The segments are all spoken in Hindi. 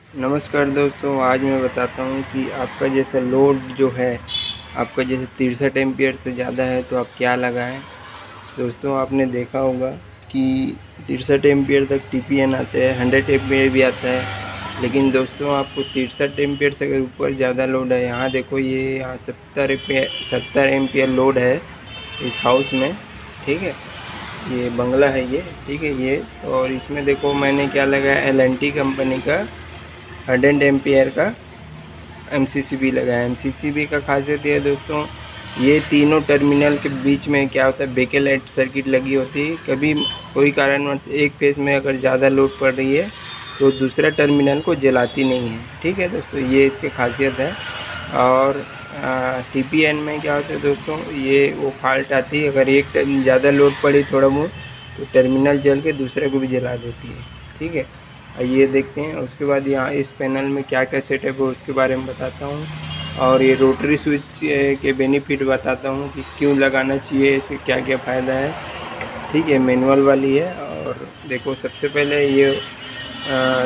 नमस्कार दोस्तों, आज मैं बताता हूँ कि आपका जैसा लोड जो है, आपका जैसे 63 एम्पीयर से ज़्यादा है तो आप क्या लगाएं। दोस्तों, आपने देखा होगा कि 63 एम्पीयर तक टीपीएन आते हैं, 100 एम्पीयर भी आता है। लेकिन दोस्तों, आपको 63 एम्पीयर से अगर ऊपर ज़्यादा लोड है, यहाँ देखो ये यहाँ 70 एम्पीयर लोड है इस हाउस में। ठीक है, ये बंगला है ये। ठीक है, ये और इसमें देखो मैंने क्या लगाया, एल&टी कंपनी का 100 एम्पीयर का MCCB लगाया। MCCB का खासियत ये है दोस्तों, ये तीनों टर्मिनल के बीच में क्या होता है, बैकलाइट सर्किट लगी होती है। कभी कोई कारणवश एक फेस में अगर ज़्यादा लोड पड़ रही है तो दूसरा टर्मिनल को जलाती नहीं है। ठीक है दोस्तों, ये इसकी खासियत है। और TPN में क्या होता है दोस्तों, ये वो फॉल्ट आती है, अगर एक ज़्यादा लोड पड़ी थोड़ा बहुत तो टर्मिनल जल के दूसरे को भी जला देती है। ठीक है, ये देखते हैं। उसके बाद यहाँ इस पैनल में क्या क्या सेटअप है उसके बारे में बताता हूँ, और ये रोटरी स्विच के बेनिफिट बताता हूँ कि क्यों लगाना चाहिए, इसके क्या क्या फ़ायदा है। ठीक है, मैनुअल वाली है। और देखो सबसे पहले ये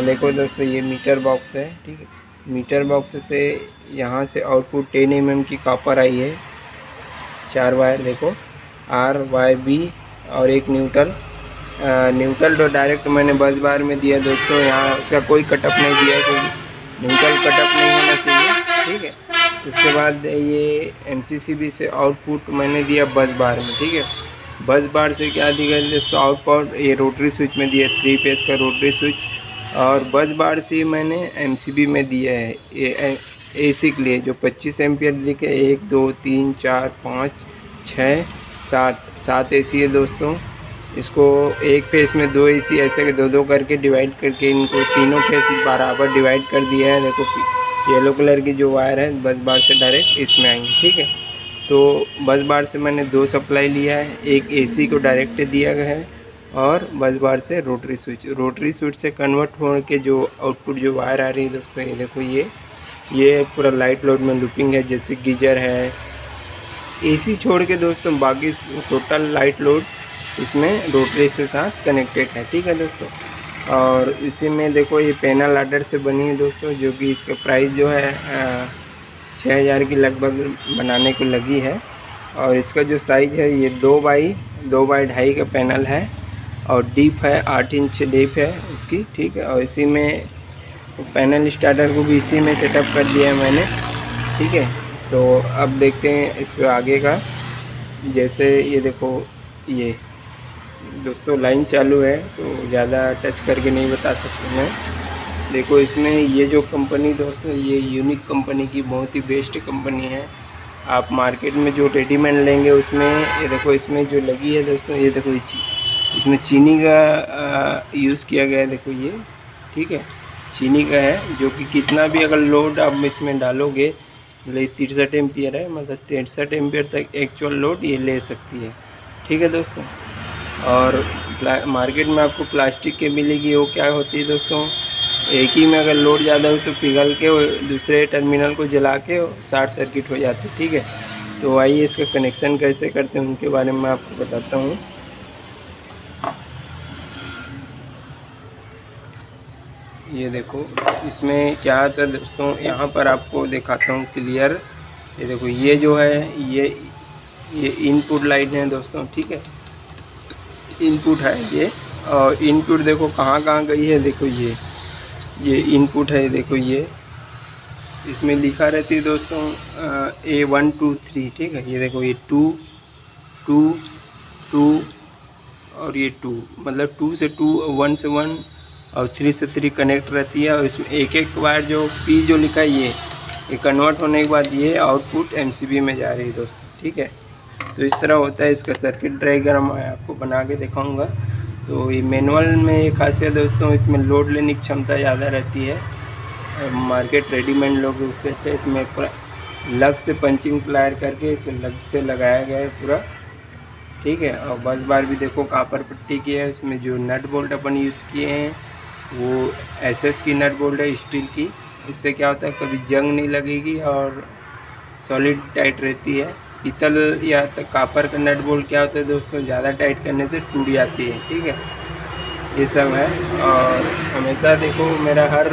देखो दोस्तों, ये मीटर बॉक्स है। ठीक है, मीटर बॉक्स से यहाँ से आउटपुट 10 mm की कॉपर आई है, 4 वायर देखो, RYB और एक न्यूट्रल। न्यूट्रल तो डायरेक्ट मैंने बस बार में दिया दोस्तों, यहाँ उसका कोई कटअप नहीं दिया, क्योंकि न्यूट्रल कटअप नहीं होना चाहिए। ठीक है, उसके बाद ये MCCB से आउटपुट मैंने दिया बस बार में। ठीक है, बस बार से क्या दिया दोस्तों, आउटपुट ये रोटरी स्विच में दिया, 3 फेस का रोटरी स्विच। और बस बार से मैंने MCB में दिया है ये AC के लिए, जो 25 एम्पियर दिखे, 1 2 3 4 5 6 7 AC है दोस्तों। इसको एक फेस में 2 AC ऐसे दो दो करके डिवाइड करके इनको तीनों फेस बराबर डिवाइड कर दिया है। देखो येलो कलर की जो वायर है बस बार से डायरेक्ट इसमें आएंगी। ठीक है, तो बस बार से मैंने 2 सप्लाई लिया है, एक AC को डायरेक्ट दिया गया है और बस बार से रोटरी स्विच से कन्वर्ट हो के जो आउटपुट जो वायर आ रही है दोस्तों, ये देखो ये पूरा लाइट लोड में लूपिंग है, जैसे गीजर है। AC छोड़ के दोस्तों बाकी टोटल लाइट लोड इसमें रोटरी से साथ कनेक्टेड है। ठीक है दोस्तों, और इसी में देखो ये पैनल आर्डर से बनी है दोस्तों, जो कि इसका प्राइस जो है 6000 की लगभग बनाने को लगी है। और इसका जो साइज़ है ये 2 बाई 2.5 का पैनल है, और डीप है 8 इंच डीप है इसकी। ठीक है, और इसी में पैनल स्टार्टर को भी इसी में सेटअप कर दिया है मैंने। ठीक है, तो अब देखते हैं इसको आगे का। जैसे ये देखो, ये दोस्तों लाइन चालू है तो ज़्यादा टच करके नहीं बता सकता मैं। देखो इसमें ये जो कंपनी दोस्तों, ये यूनिक कंपनी की बहुत ही बेस्ट कंपनी है। आप मार्केट में जो रेडीमेड लेंगे उसमें, ये देखो इसमें जो लगी है दोस्तों, ये देखो इसमें चीनी का यूज़ किया गया है। देखो ये, ठीक है, चीनी का है, जो कि कितना भी अगर लोड आप इसमें डालोगे, मतलब 63 एम्पीयर है, मतलब 63 एम्पीयर तक एक्चुअल लोड ये ले सकती है। ठीक है दोस्तों, और मार्केट में आपको प्लास्टिक के मिलेगी, वो क्या होती है दोस्तों, एक ही में अगर लोड ज़्यादा हो तो पिघल के दूसरे टर्मिनल को जला के शॉर्ट सर्किट हो जाती है। ठीक है, तो आइए इसका कनेक्शन कैसे करते हैं उनके बारे में मैं आपको बताता हूँ। ये देखो इसमें क्या आता है दोस्तों, यहाँ पर आपको दिखाता हूँ क्लियर। ये देखो ये जो है ये इनपुट लाइन है दोस्तों। ठीक है, इनपुट है ये, और इनपुट देखो कहाँ कहाँ गई है। देखो ये इनपुट है, देखो ये इसमें लिखा रहती है दोस्तों A1 2 3। ठीक है, ये देखो ये 2 2 2 और ये 2, मतलब 2 से 2, 1 से 1 और 3 से 3 कनेक्ट रहती है। और इसमें एक एक वायर जो P जो लिखा है ये कन्वर्ट होने के बाद ये आउटपुट MCB में जा रही है दोस्तों। ठीक है, तो इस तरह होता है इसका सर्किट डायग्राम, मैं आपको बना के दिखाऊंगा। तो ये मैनुअल में एक खासियत दोस्तों, इसमें लोड लेने की क्षमता ज़्यादा रहती है। मार्केट रेडीमेड लोग उससे अच्छा इसमें पूरा लग से पंचिंग प्लायर करके इसमें लग से लगाया गया है पूरा। ठीक है, और बस बार भी देखो कॉपर पट्टी की है। इसमें जो नट बोल्ट अपन यूज़ किए हैं वो SS की नट बोल्ट है, स्टील की। इससे क्या होता है, कभी जंग नहीं लगेगी और सॉलिड टाइट रहती है। पीतल या तो कॉपर का नट बोल्ट क्या होता है दोस्तों, ज़्यादा टाइट करने से टूट जाती है। ठीक है, ये सब है। और हमेशा देखो मेरा हर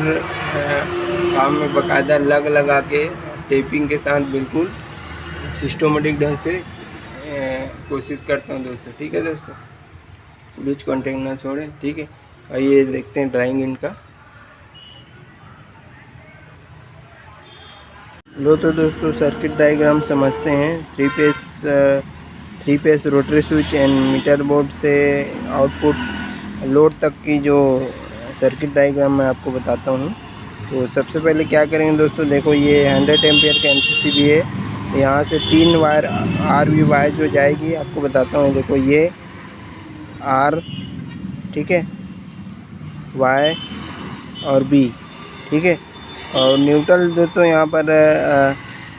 काम में बाकायदा लग लगा के टेपिंग के साथ बिल्कुल सिस्टमेटिक ढंग से कोशिश करता हूँ दोस्तों। ठीक है दोस्तों, लूज कॉन्टेक्ट ना छोड़े। ठीक है, आइए देखते हैं ड्राइंग इनका। लो तो दोस्तों सर्किट डायग्राम समझते हैं। Three phase rotary switch and meter board से आउटपुट लोड तक की जो सर्किट डायग्राम मैं आपको बताता हूँ। तो सबसे पहले क्या करेंगे दोस्तों, देखो ये 100 एम्पियर का MCCB है। यहाँ से 3 वायर RV वायर जो जाएगी आपको बताता हूँ। देखो ये R, ठीक है, Y और B, ठीक है। और न्यूट्रल दोस्तों यहाँ पर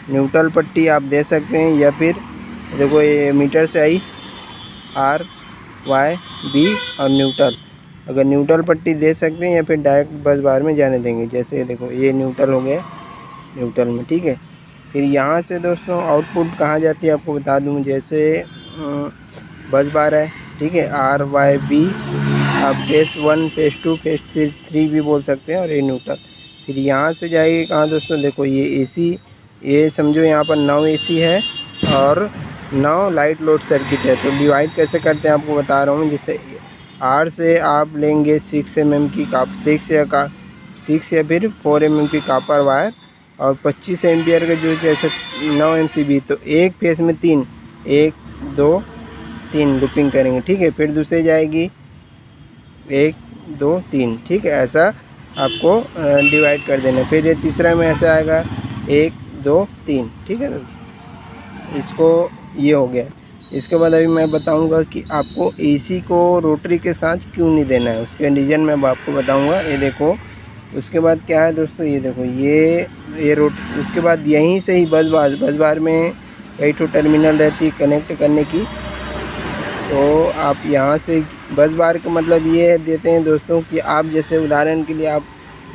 न्यूट्रल पट्टी आप दे सकते हैं, या फिर देखो ये मीटर से आई R, Y, B और न्यूट्रल, अगर न्यूट्रल पट्टी दे सकते हैं या फिर डायरेक्ट बस बार में जाने देंगे। जैसे देखो ये न्यूट्रल हो गया, न्यूट्रल में, ठीक है। फिर यहाँ से दोस्तों आउटपुट कहाँ जाती है आपको बता दूँ। जैसे बस बार है, ठीक है, R, Y, B, आप फेस 1, फेस 2, फेस 3 भी बोल सकते हैं, और ये न्यूट्रल। फिर यहाँ से जाएगी कहाँ दोस्तों, देखो ये AC, ये समझो यहाँ पर 9 AC है और 9 लाइट लोड सर्किट है। तो डिवाइड कैसे करते हैं आपको बता रहा हूँ। जैसे R से आप लेंगे 6 mm की 6 या फिर 4 mm की कापर वायर, और 25 एम्पियर का जो जैसे 9 MCB, तो एक फेस में 3, 1 2 3 लूपिंग करेंगे, ठीक है। फिर दूसरे जाएगी 1 2 3, ठीक है, ऐसा आपको डिवाइड कर देना। फिर ये तीसरा में ऐसा आएगा 1 2 3, ठीक है। इसको ये हो गया। इसके बाद अभी मैं बताऊंगा कि आपको AC को रोटरी के साथ क्यों नहीं देना है, उसके रीजन मैं आपको बताऊंगा। ये देखो उसके बाद क्या है दोस्तों, ये देखो ये उसके बाद यहीं से ही बस बार में कई ठो टर्मिनल रहती है कनेक्ट करने की। तो आप यहाँ से बस बार का मतलब ये देते हैं दोस्तों कि आप जैसे उदाहरण के लिए आप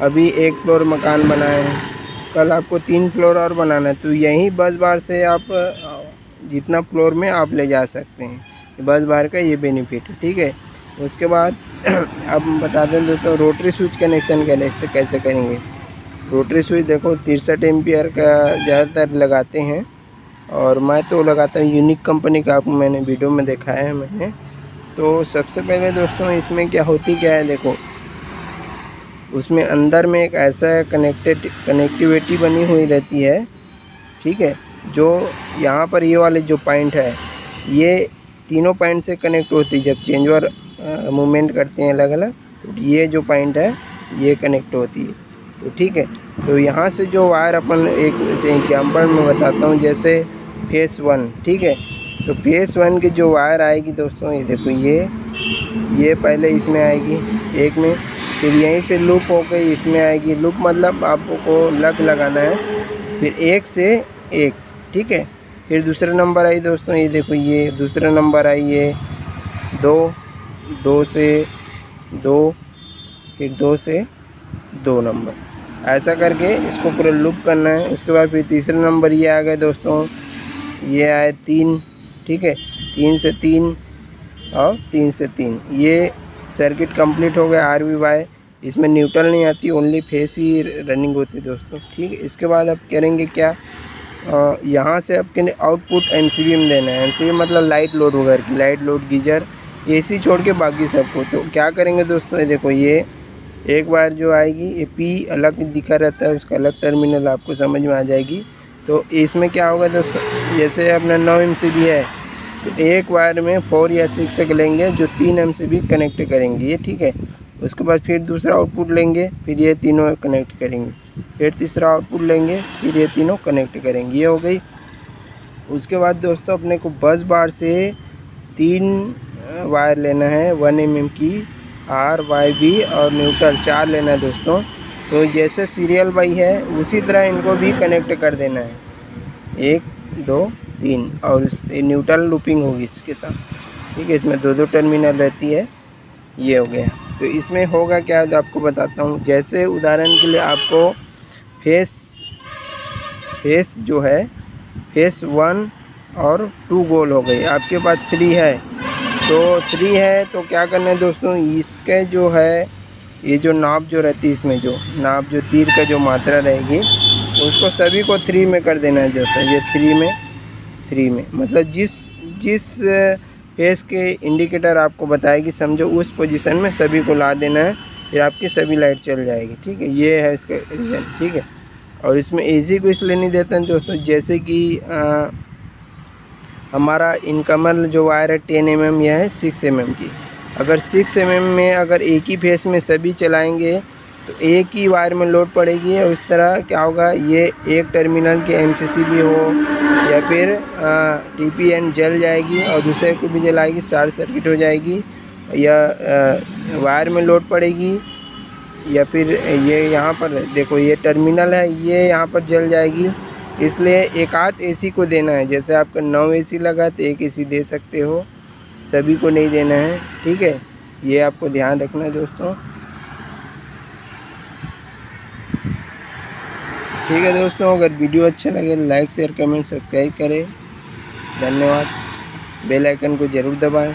अभी 1 फ्लोर मकान बनाए हैं, कल आपको 3 फ्लोर और बनाना है, तो यहीं बस बार से आप जितना फ्लोर में आप ले जा सकते हैं। बस बार का ये बेनिफिट है, ठीक है। उसके बाद अब हम बताते हैं दोस्तों रोटरी स्विच कनेक्शन कैसे करेंगे। रोटरी स्विच देखो 63 एम्पियर का ज़्यादातर लगाते हैं, और मैं तो लगाता हूँ यूनिक कंपनी का, आपको मैंने वीडियो में दिखाया है मैंने। तो सबसे पहले दोस्तों इसमें क्या है, देखो उसमें अंदर में एक ऐसा कनेक्टिविटी बनी हुई रहती है, ठीक है। जो यहाँ पर ये वाले जो पॉइंट है, ये तीनों पॉइंट से कनेक्ट होती है। जब चेंजर मूवमेंट करते हैं अलग अलग, तो ये जो पॉइंट है ये कनेक्ट होती है, तो ठीक है। तो यहाँ से जो वायर अपन एक एग्जाम्पल में बताता हूँ, जैसे फेस 1, ठीक है। तो फेस 1 की जो वायर आएगी दोस्तों, ये देखो ये पहले इसमें आएगी एक में, फिर यहीं से लूप हो गई इसमें आएगी। लूप मतलब आपको लग लगाना है, फिर 1 से 1, ठीक है। फिर दूसरा नंबर आई दोस्तों, ये देखो ये दूसरा नंबर आई, ये 2 से 2, फिर 2 से 2 नंबर, ऐसा करके इसको पूरा लूप करना है। उसके बाद फिर तीसरा नंबर ये आ गए दोस्तों, ये आए 3, ठीक है, 3 से 3 और 3 से 3, ये सर्किट कंप्लीट हो गया। RVY इसमें न्यूट्रल नहीं आती, ओनली फेस ही रनिंग होती है दोस्तों, ठीक है। इसके बाद आप करेंगे क्या, यहाँ से आपके आउटपुट MCB में देना है। MCB मतलब लाइट लोड वगैरह की, लाइट लोड, गीजर, AC छोड़ के बाकी सबको। तो क्या करेंगे दोस्तों, ये देखो ये एक वायर जो आएगी, ये P अलग दिखा रहता है, उसका अलग टर्मिनल आपको समझ में आ जाएगी। तो इसमें क्या होगा दोस्तों, जैसे अपना 9 MCB है, तो एक वायर में 4 या 6 लेंगे जो 3 MCB कनेक्ट करेंगे, ये ठीक है। उसके बाद फिर दूसरा आउटपुट लेंगे, फिर ये तीनों कनेक्ट करेंगे, फिर तीसरा आउटपुट लेंगे, फिर ये तीनों कनेक्ट करेंगे, ये हो गई। उसके बाद दोस्तों अपने को बस बार से 3 वायर लेना है 1 mm की, R, Y, B और न्यूट्रल 4 लेना है दोस्तों। तो जैसे सीरियल बाई है उसी तरह इनको भी कनेक्ट कर देना है, 1 2 3, और न्यूट्रल लूपिंग होगी इसके साथ, ठीक है। इसमें 2 टर्मिनल रहती है, ये हो गया। तो इसमें होगा क्या है तो आपको बताता हूँ। जैसे उदाहरण के लिए आपको फेस जो है फेस 1 और 2 गोल हो गई, आपके पास 3 है, तो 3 है तो क्या करना है दोस्तों, इसके जो है ये जो नाप जो रहती है, इसमें जो नाप जो तीर का जो मात्रा रहेगी उसको सभी को 3 में कर देना है दोस्तों। ये 3 में मतलब जिस फेस के इंडिकेटर आपको बताएगी समझो उस पोजीशन में सभी को ला देना है, फिर आपकी सभी लाइट चल जाएगी। ठीक है, ये है इसका रीज़न। ठीक है, और इसमें एसी को इसलिए नहीं देते हैं दोस्तों, जैसे कि हमारा इनकमर जो वायर है 10 mm, यह है 6 mm की। अगर 6 mm में अगर एक ही फेस में सभी चलाएंगे तो एक ही वायर में लोड पड़ेगी, और उस तरह क्या होगा, ये एक टर्मिनल के MCC भी हो या फिर TPN जल जाएगी और दूसरे को भी जलाएगी, शॉर्ट सर्किट हो जाएगी, या वायर में लोड पड़ेगी, या फिर ये यहाँ पर देखो ये टर्मिनल है, ये यहाँ पर जल जाएगी। इसलिए एक आध AC को देना है। जैसे आपका 9 AC लगा तो एक AC दे सकते हो, सभी को नहीं देना है। ठीक है, ये आपको ध्यान रखना है दोस्तों। ठीक है दोस्तों, अगर वीडियो अच्छा लगे लाइक शेयर कमेंट सब्सक्राइब करें। धन्यवाद। बेल आइकन को ज़रूर दबाएं।